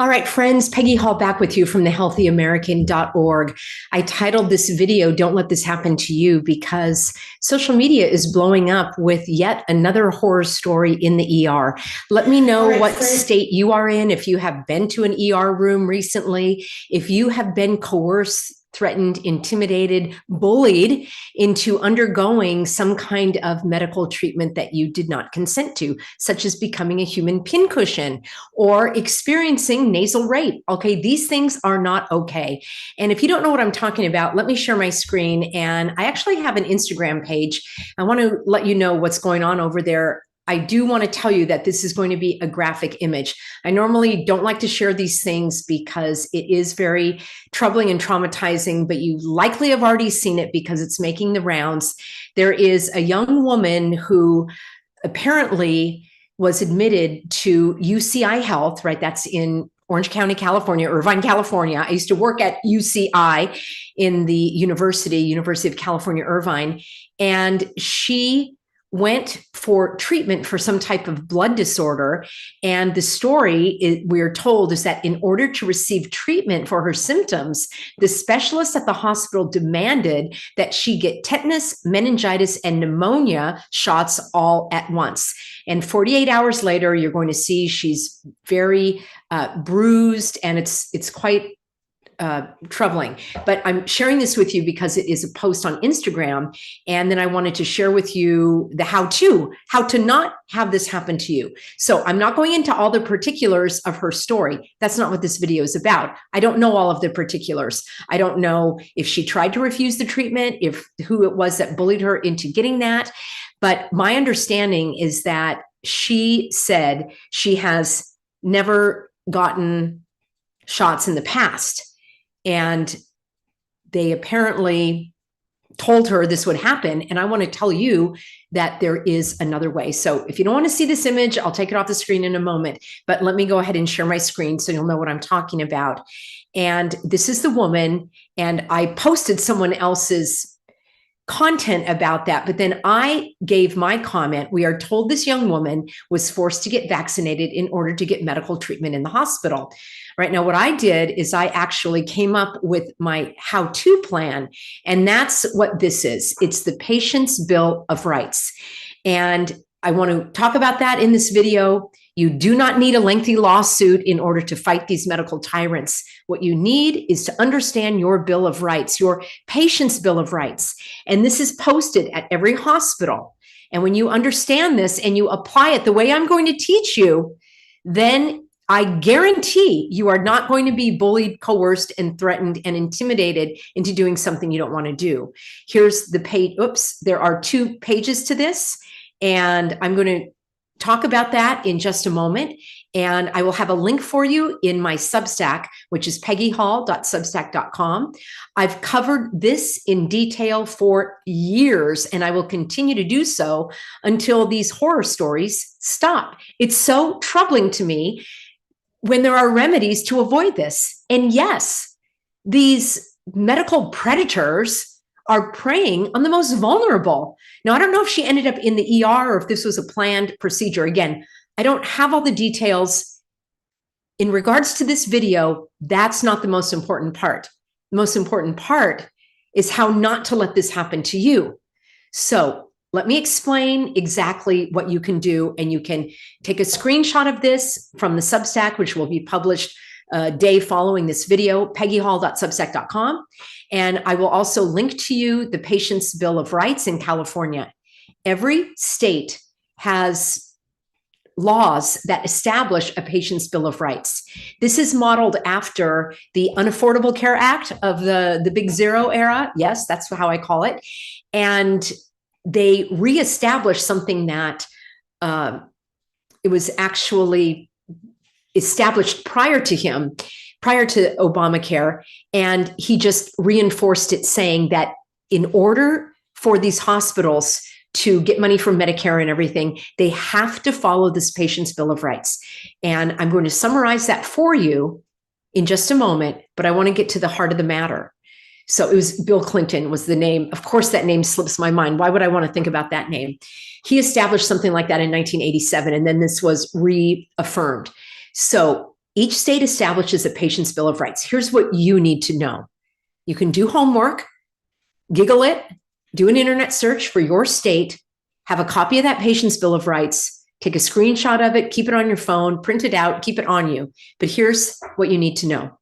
All right, friends, Peggy Hall back with you from thehealthyamerican.org. I titled this video, Don't Let This Happen to You, because social media is blowing up with yet another horror story in the ER. Let me know what state you are in, if you have been to an ER room recently, if you have been coerced, threatened, intimidated, bullied into undergoing some kind of medical treatment that you did not consent to, such as becoming a human pincushion or experiencing nasal rape. Okay, these things are not okay. And if you don't know what I'm talking about, let me share my screen. And I actually have an Instagram page. I want to let you know what's going on over there. I do want to tell you that this is going to be a graphic image. I normally don't like to share these things because it is very troubling and traumatizing, but you likely have already seen it because it's making the rounds. There is a young woman who apparently was admitted to UCI Health, right? That's in Orange County, California, Irvine, California. I used to work at UCI in the University of California, Irvine, and she went for treatment for some type of blood disorder. And the story we're told is that in order to receive treatment for her symptoms, the specialist at the hospital demanded that she get tetanus, meningitis, and pneumonia shots all at once. And 48 hours later, you're going to see she's very bruised, and it's quite troubling. But I'm sharing this with you because it is a post on Instagram. And then I wanted to share with you the how to not have this happen to you. So I'm not going into all the particulars of her story. That's not what this video is about. I don't know all of the particulars. I don't know if she tried to refuse the treatment, if who it was that bullied her into getting that. But my understanding is that she said she has never gotten shots in the past. And they apparently told her this would happen. And I want to tell you that there is another way. So if you don't want to see this image, I'll take it off the screen in a moment. But let me go ahead and share my screen so you'll know what I'm talking about. And this is the woman. And I posted someone else's content about that, but then I gave my comment. We are told this young woman was forced to get vaccinated in order to get medical treatment in the hospital. Right now, what I did is I actually came up with my how-to plan, and that's what this is. It's the Patient's Bill of Rights. And I want to talk about that in this video. You do not need a lengthy lawsuit in order to fight these medical tyrants. What you need is to understand your Bill of Rights, your patient's Bill of Rights. And this is posted at every hospital. And when you understand this and you apply it the way I'm going to teach you, then I guarantee you are not going to be bullied, coerced, and threatened and intimidated into doing something you don't want to do. Here's the page. Oops, there are 2 pages to this. And I'm going to talk about that in just a moment. And I will have a link for you in my Substack, which is peggyhall.substack.com. I've covered this in detail for years, and I will continue to do so until these horror stories stop. It's so troubling to me when there are remedies to avoid this. And yes, these medical predators are preying on the most vulnerable. Now, I don't know if she ended up in the ER or if this was a planned procedure. Again, I don't have all the details. In regards to this video, that's not the most important part. The most important part is how not to let this happen to you. So let me explain exactly what you can do. And you can take a screenshot of this from the Substack, which will be published a day following this video, peggyhall.substack.com. And I will also link to you the Patient's Bill of Rights in California. Every state has laws that establish a Patient's Bill of Rights. This is modeled after the Unaffordable Care Act of the Big Zero era. Yes, that's how I call it. And they reestablished something that it was actually established prior to him, prior to Obamacare, and he just reinforced it, saying that in order for these hospitals to get money from Medicare and everything, they have to follow this Patient's Bill of Rights. And I'm going to summarize that for you in just a moment, but I want to get to the heart of the matter. So it was Bill Clinton was the name. Of course, that name slips my mind. Why would I want to think about that name? He established something like that in 1987, and then this was reaffirmed. So Each state establishes a patient's Bill of Rights. Here's what you need to know. You can do homework, Giggle it, do an internet search for your state, have a copy of that patient's Bill of Rights, take a screenshot of it, keep it on your phone, print it out, keep it on you. But here's what you need to know.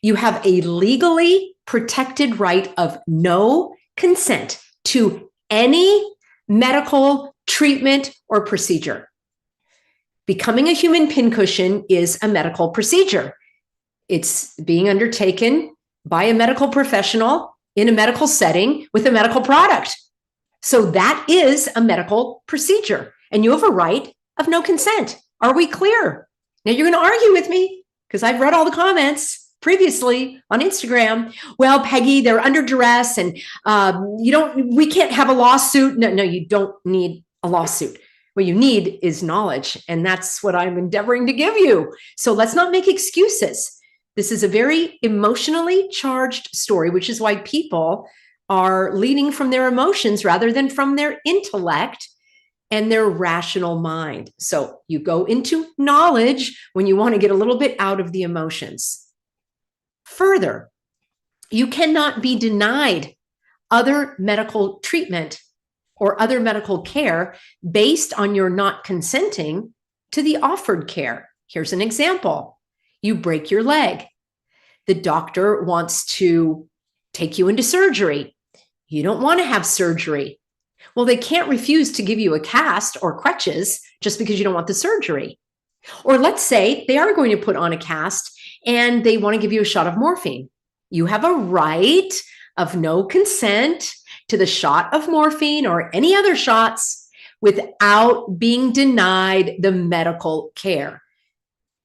You have a legally protected right of no consent to any medical treatment or procedure. Becoming a human pincushion is a medical procedure. It's being undertaken by a medical professional in a medical setting with a medical product. So that is a medical procedure, and you have a right of no consent. Are we clear? Now you're going to argue with me because I've read all the comments previously on Instagram. Well, Peggy, they're under duress and we can't have a lawsuit. No, you don't need a lawsuit. What you need is knowledge, and that's what I'm endeavoring to give you. So let's not make excuses. This is a very emotionally charged story, which is why people are leading from their emotions rather than from their intellect and their rational mind. So you go into knowledge when you want to get a little bit out of the emotions. Further, you cannot be denied other medical treatment or other medical care based on your not consenting to the offered care. Here's an example. You break your leg. The doctor wants to take you into surgery. You don't want to have surgery. Well, they can't refuse to give you a cast or crutches just because you don't want the surgery. Or let's say they are going to put on a cast and they want to give you a shot of morphine. You have a right of no consent to the shot of morphine or any other shots without being denied the medical care.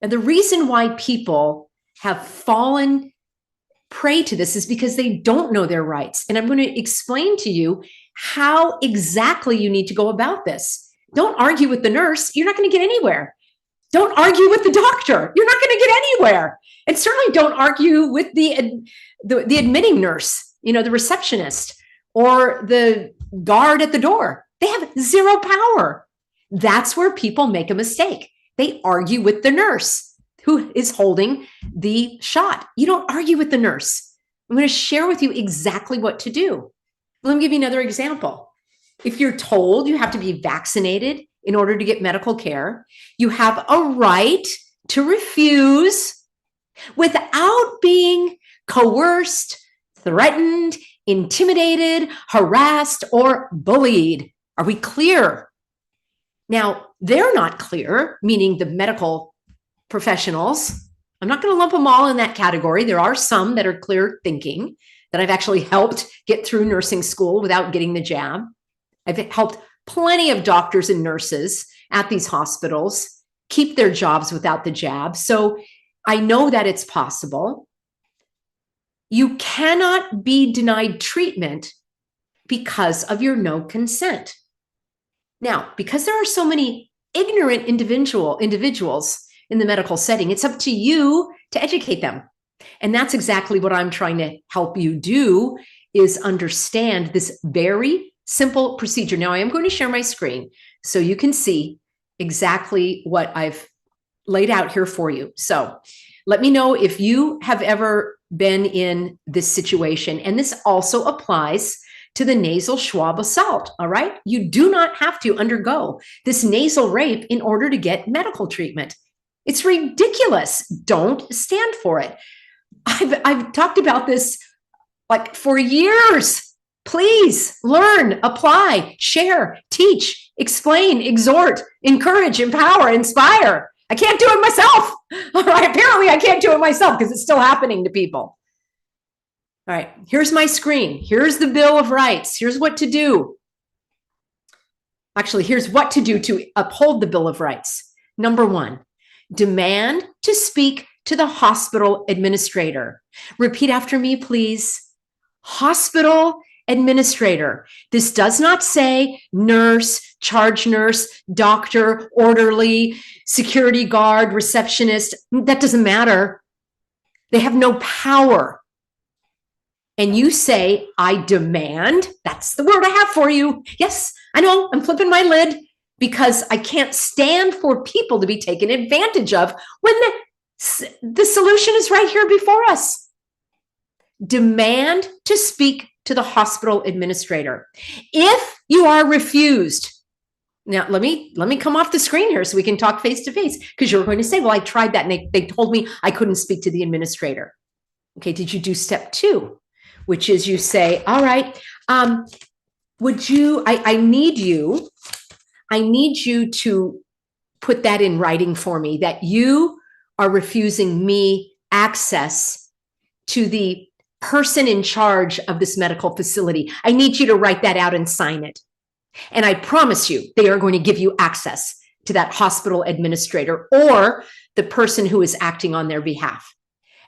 And the reason why people have fallen prey to this is because they don't know their rights. And I'm going to explain to you how exactly you need to go about this. Don't argue with the nurse. You're not going to get anywhere. Don't argue with the doctor. You're not going to get anywhere. And certainly don't argue with the admitting nurse, the receptionist or the guard at the door. They have zero power. That's where people make a mistake. They argue with the nurse who is holding the shot. You don't argue with the nurse. I'm going to share with you exactly what to do. Let me give you another example. If you're told you have to be vaccinated in order to get medical care, you have a right to refuse without being coerced, threatened, intimidated, harassed, or bullied. Are we clear? Now, they're not clear, meaning the medical professionals. I'm not going to lump them all in that category. There are some that are clear thinking that I've actually helped get through nursing school without getting the jab. I've helped plenty of doctors and nurses at these hospitals keep their jobs without the jab. So I know that it's possible. You cannot be denied treatment because of your no consent. Now, because there are so many ignorant individuals in the medical setting, it's up to you to educate them. And that's exactly what I'm trying to help you do, is understand this very simple procedure. Now, I am going to share my screen so you can see exactly what I've laid out here for you. So let me know if you have ever been in this situation. And this also applies to the nasal swab assault, all right? You do not have to undergo this nasal rape in order to get medical treatment. It's ridiculous. Don't stand for it. I've talked about this like for years. Please learn, apply, share, teach, explain, exhort, encourage, empower, inspire. I can't do it myself. All right. Apparently I can't do it myself because it's still happening to people. All right. Here's my screen. Here's the Bill of Rights. Here's what to do. Actually, here's what to do to uphold the Bill of Rights. Number one, demand to speak to the hospital administrator. Repeat after me, please. Hospital administrator. This does not say nurse, charge nurse, doctor, orderly, security guard, receptionist. That doesn't matter. They have no power. And you say, I demand, that's the word I have for you. Yes, I know, I'm flipping my lid because I can't stand for people to be taken advantage of when the The solution is right here before us. Demand to speak to the hospital administrator. If you are refused, now let me come off the screen here so we can talk face to face, because you're going to say, well, I tried that and they told me I couldn't speak to the administrator. Okay, did you do step 2, which is you say, all right, would you, I need you to put that in writing for me, that you are refusing me access to the person in charge of this medical facility. I need you to write that out and sign it. And I promise you, they are going to give you access to that hospital administrator or the person who is acting on their behalf.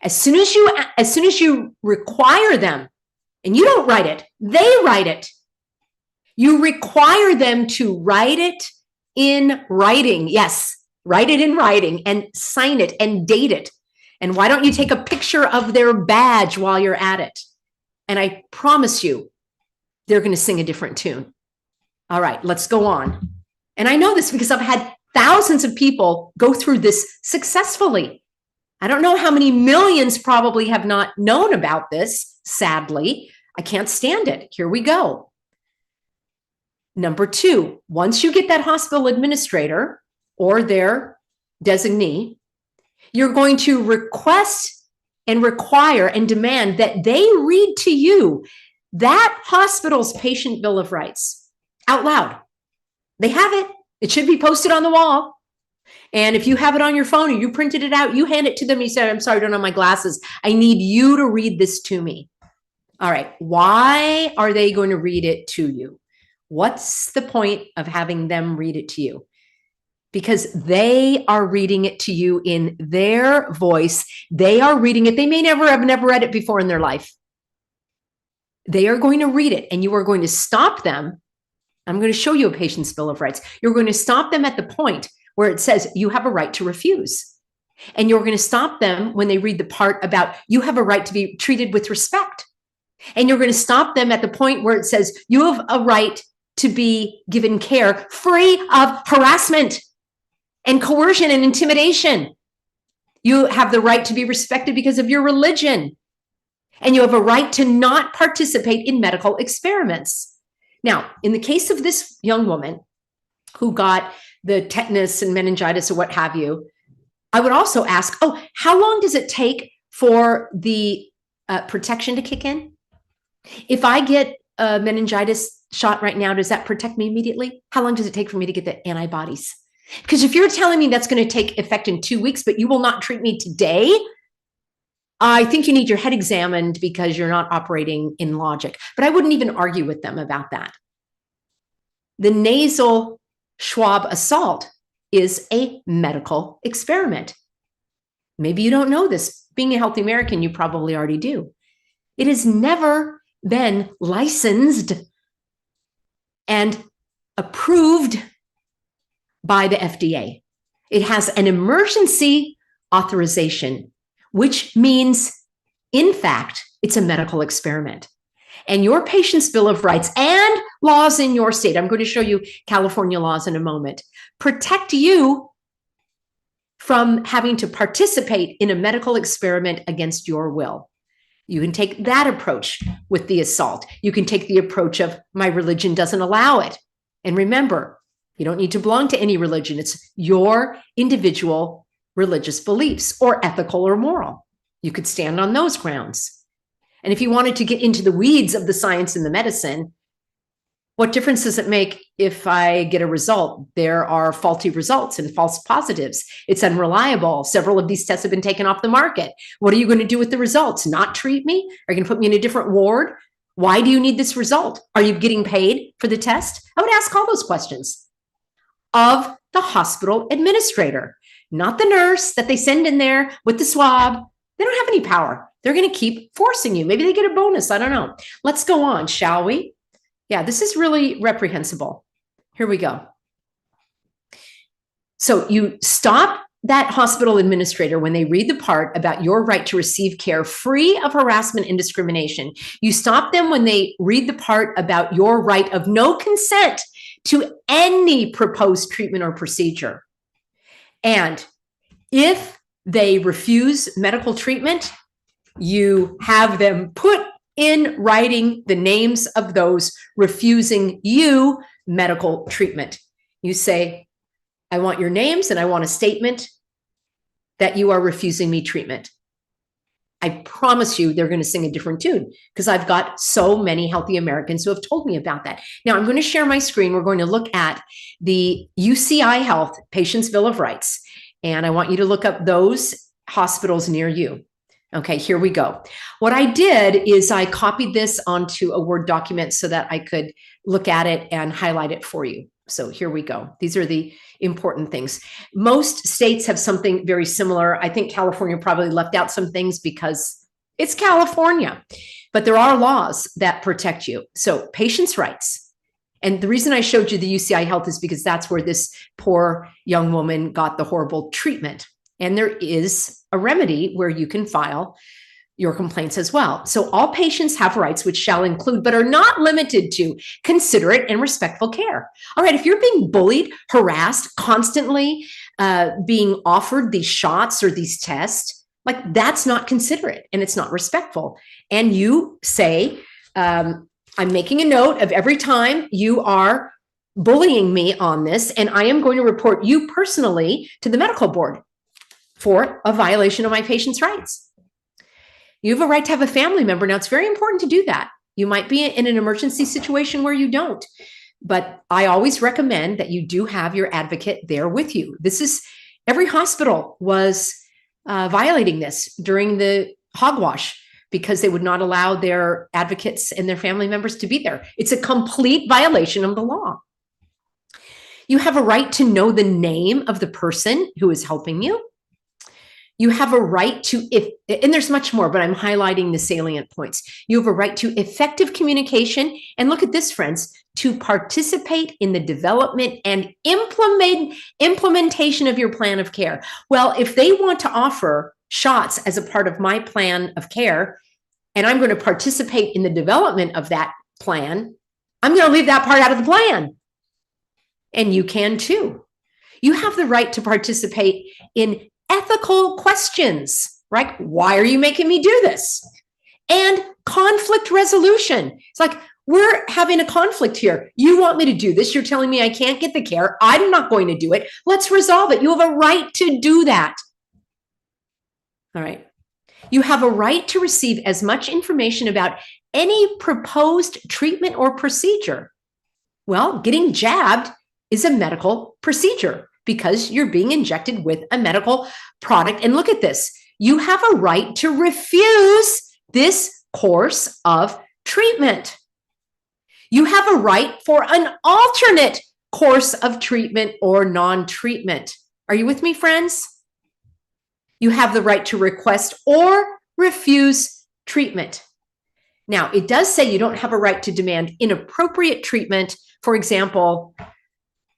As soon as you require them, and you don't write it, they write it. You require them to write it in writing. Yes, write it in writing and sign it and date it. And why don't you take a picture of their badge while you're at it? And I promise you, they're going to sing a different tune. All right, let's go on. And I know this because I've had thousands of people go through this successfully. I don't know how many millions probably have not known about this, sadly. I can't stand it. Here we go. Number 2, once you get that hospital administrator or their designee, you're going to request and require and demand that they read to you that hospital's patient bill of rights out loud. They have it. It should be posted on the wall. And if you have it on your phone or you printed it out, you hand it to them. You say, I'm sorry, I don't have my glasses. I need you to read this to me. All right. Why are they going to read it to you? What's the point of having them read it to you? Because they are reading it to you in their voice. They are reading it. They may never read it before in their life. They are going to read it, and you are going to stop them. I'm going to show you a patient's bill of rights. You're going to stop them at the point where it says you have a right to refuse. And you're going to stop them when they read the part about you have a right to be treated with respect. And you're going to stop them at the point where it says you have a right to be given care free of harassment and coercion and intimidation. You have the right to be respected because of your religion. And you have a right to not participate in medical experiments. Now, in the case of this young woman who got the tetanus and meningitis or what have you, I would also ask, oh, how long does it take for the protection to kick in? If I get a meningitis shot right now, does that protect me immediately? How long does it take for me to get the antibodies? Because if you're telling me that's going to take effect in 2 weeks, but you will not treat me today, I think you need your head examined because you're not operating in logic. But I wouldn't even argue with them about that. The nasal swab assault is a medical experiment. Maybe you don't know this. Being a healthy American, you probably already do. It has never been licensed and approved by the FDA. It has an emergency authorization, which means, in fact, it's a medical experiment. And your patient's bill of rights and laws in your state, I'm going to show you California laws in a moment, protect you from having to participate in a medical experiment against your will. You can take that approach with the assault. You can take the approach of my religion doesn't allow it. And remember, you don't need to belong to any religion. It's your individual religious beliefs or ethical or moral. You could stand on those grounds. And if you wanted to get into the weeds of the science and the medicine, what difference does it make if I get a result? There are faulty results and false positives. It's unreliable. Several of these tests have been taken off the market. What are you going to do with the results? Not treat me? Are you going to put me in a different ward? Why do you need this result? Are you getting paid for the test? I would ask all those questions of the hospital administrator, not the nurse that they send in there with the swab. They don't have any power. They're going to keep forcing you. Maybe they get a bonus. I don't know. Let's go on, shall we? Yeah, this is really reprehensible. Here we go. So you stop that hospital administrator when they read the part about your right to receive care free of harassment and discrimination. You stop them when they read the part about your right of no consent to any proposed treatment or procedure. And if they refuse medical treatment, you have them put in writing the names of those refusing you medical treatment. You say, I want your names and I want a statement that you are refusing me treatment. I promise you they're going to sing a different tune because I've got so many healthy Americans who have told me about that. Now I'm going to share my screen. We're going to look at the UCI Health Patients' Bill of Rights. And I want you to look up those hospitals near you. Okay, here we go. What I did is I copied this onto a Word document so that I could look at it and highlight it for you. So here we go. These are the important things. Most states have something very similar. I think California probably left out some things because it's California, but there are laws that protect you. So patients' rights. And the reason I showed you the UCI Health is because that's where this poor young woman got the horrible treatment. And there is a remedy where you can file your complaints as well. So all patients have rights which shall include, but are not limited to, considerate and respectful care. All right, if you're being bullied, harassed, constantly being offered these shots or these tests, like that's not considerate and it's not respectful. And you say, I'm making a note of every time you are bullying me on this, and I am going to report you personally to the medical board for a violation of my patient's rights. You have a right to have a family member. Now, it's very important to do that. You might be in an emergency situation where you don't, but I always recommend that you do have your advocate there with you. This is, every hospital was violating this during the hogwash because they would not allow their advocates and their family members to be there. It's a complete violation of the law. You have a right to know the name of the person who is helping you. You have a right to, and there's much more, but I'm highlighting the salient points. You have a right to effective communication. And look at this, friends, to participate in the development and implementation of your plan of care. Well, if they want to offer shots as a part of my plan of care, and I'm going to participate in the development of that plan, I'm going to leave that part out of the plan. And you can too. You have the right to participate in ethical questions, right? Why are you making me do this? And conflict resolution. It's like, we're having a conflict here. You want me to do this. You're telling me I can't get the care. I'm not going to do it. Let's resolve it. You have a right to do that. All right. You have a right to receive as much information about any proposed treatment or procedure. Well, getting jabbed is a medical procedure because you're being injected with a medical product. And look at this. You have a right to refuse this course of treatment. You have a right for an alternate course of treatment or non-treatment. Are you with me, friends? You have the right to request or refuse treatment. Now, it does say you don't have a right to demand inappropriate treatment. For example,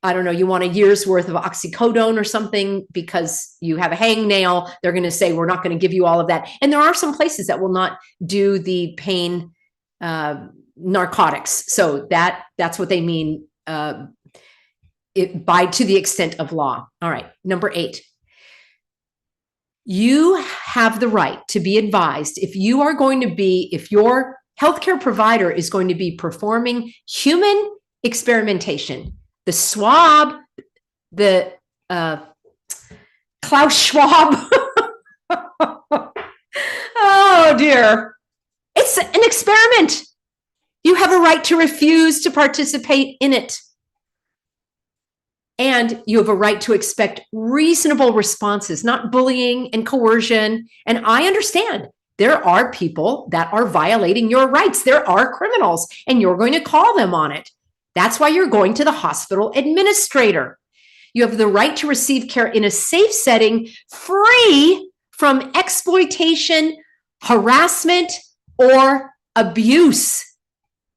I don't know, you want a year's worth of oxycodone or something because you have a hangnail. They're going to say, we're not going to give you all of that. And there are some places that will not do the pain narcotics. So that's what they mean to the extent of law. All right, number 8. You have the right to be advised if your healthcare provider is going to be performing human experimentation. The swab, the Klaus Schwab. Oh dear. It's an experiment. You have a right to refuse to participate in it. And you have a right to expect reasonable responses, not bullying and coercion. And I understand there are people that are violating your rights. There are criminals, and you're going to call them on it. That's why you're going to the hospital administrator. You have the right to receive care in a safe setting, free from exploitation, harassment, or abuse.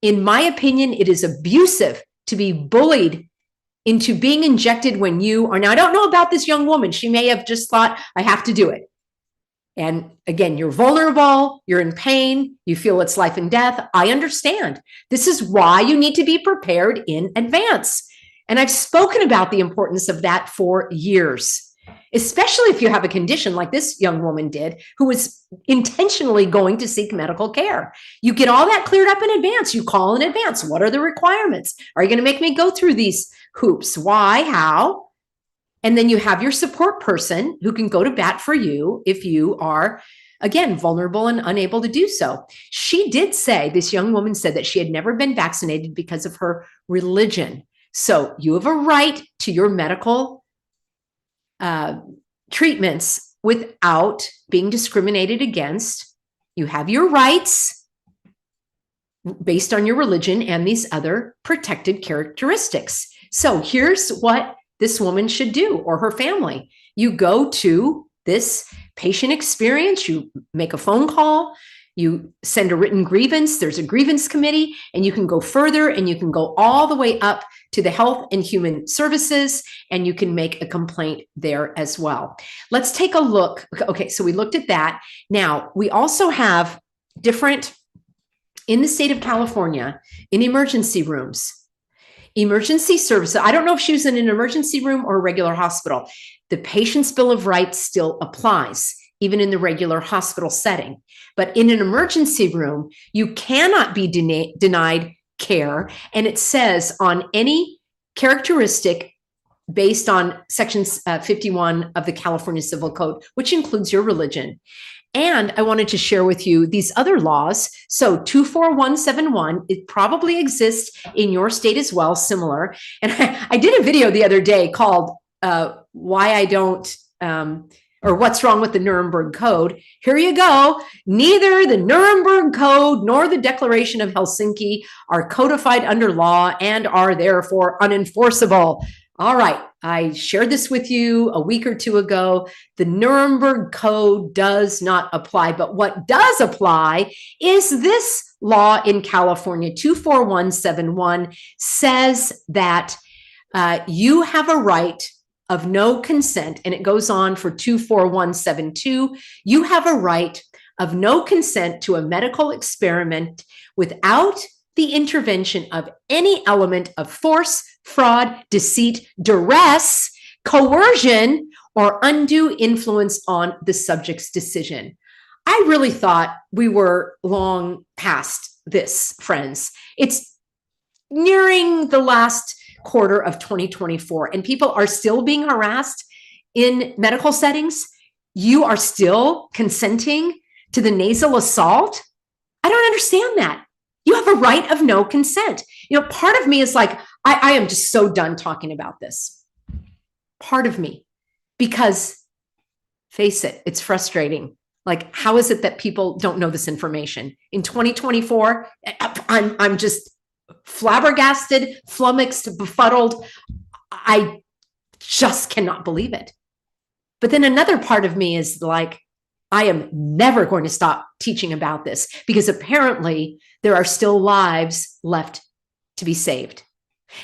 In my opinion, it is abusive to be bullied into being injected when you are. Now, I don't know about this young woman. She may have just thought, I have to do it. And again, you're vulnerable, you're in pain, you feel it's life and death. I understand. This is why you need to be prepared in advance. And I've spoken about the importance of that for years. especially if you have a condition like this young woman did, who was intentionally going to seek medical care. You get all that cleared up in advance. You call in advance. What are the requirements? Are you going to make me go through these hoops? Why? How? And then you have your support person who can go to bat for you if you are, again, vulnerable and unable to do so. She did say, this young woman said that she had never been vaccinated because of her religion. So you have a right to your medical treatments without being discriminated against. You have your rights based on your religion and these other protected characteristics. So here's what this woman should do, or her family. You go to this patient experience, you make a phone call, you send a written grievance, there's a grievance committee, and you can go further and you can go all the way up to the Health and Human Services, and you can make a complaint there as well. Let's take a look. Okay, so we looked at that. Now, we also have different, in the state of California, in emergency rooms, emergency services. I don't know if she was in an emergency room or a regular hospital. The Patient's Bill of Rights still applies, even in the regular hospital setting. But in an emergency room, you cannot be denied care. And it says on any characteristic based on Section 51 of the California Civil Code, which includes your religion. And I wanted to share with you these other laws. So 24171, it probably exists in your state as well, similar. And I did a video the other day called Why I Don't, or What's Wrong with the Nuremberg Code. Here you go. Neither the Nuremberg Code nor the Declaration of Helsinki are codified under law and are therefore unenforceable. All right, I shared this with you a week or two ago. The Nuremberg Code does not apply, but what does apply is this law in California, 24171, says that you have a right of no consent, and it goes on for 24172. You have a right of no consent to a medical experiment without the intervention of any element of force, fraud, deceit, duress, coercion, or undue influence on the subject's decision. I really thought we were long past this, friends. It's nearing the last quarter of 2024, and people are still being harassed in medical settings. You are still consenting to the nasal assault. I don't understand that. You have a right of no consent. You know, part of me is like, I am just so done talking about this. Part of me, because face it, it's frustrating. Like, how is it that people don't know this information? In 2024, I'm just flabbergasted, flummoxed, befuddled. I just cannot believe it. But then another part of me is like, I am never going to stop teaching about this, because apparently there are still lives left to be saved.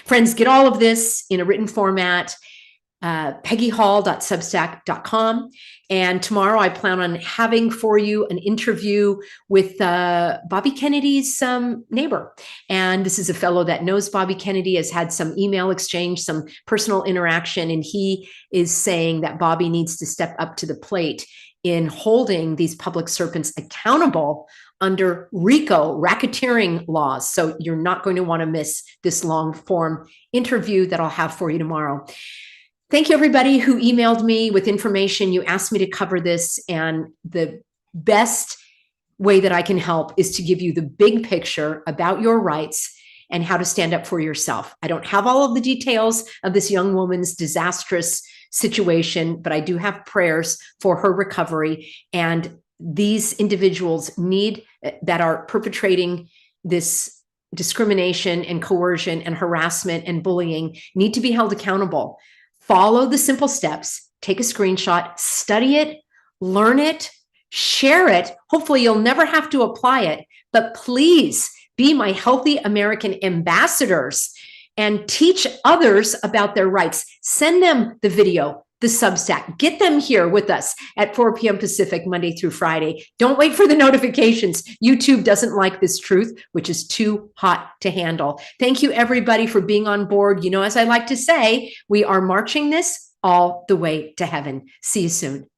Friends, get all of this in a written format, peggyhall.substack.com. And tomorrow I plan on having for you an interview with Bobby Kennedy's neighbor. And this is a fellow that knows Bobby Kennedy, has had some email exchange, some personal interaction, and he is saying that Bobby needs to step up to the plate in holding these public servants accountable under RICO, racketeering laws. So you're not going to want to miss this long form interview that I'll have for you tomorrow. Thank you, everybody who emailed me with information. You asked me to cover this, and the best way that I can help is to give you the big picture about your rights and how to stand up for yourself. I don't have all of the details of this young woman's disastrous situation, but I do have prayers for her recovery. And these individuals that are perpetrating this discrimination and coercion and harassment and bullying need to be held accountable. Follow the simple steps, take a screenshot, study it, learn it, share it. Hopefully you'll never have to apply it, but please be my Healthy American ambassadors and teach others about their rights. Send them the video, the Substack. Get them here with us at 4 p.m. Pacific, Monday through Friday. Don't wait for the notifications. YouTube doesn't like this truth, which is too hot to handle. Thank you, everybody, for being on board. You know, as I like to say, we are marching this all the way to heaven. See you soon.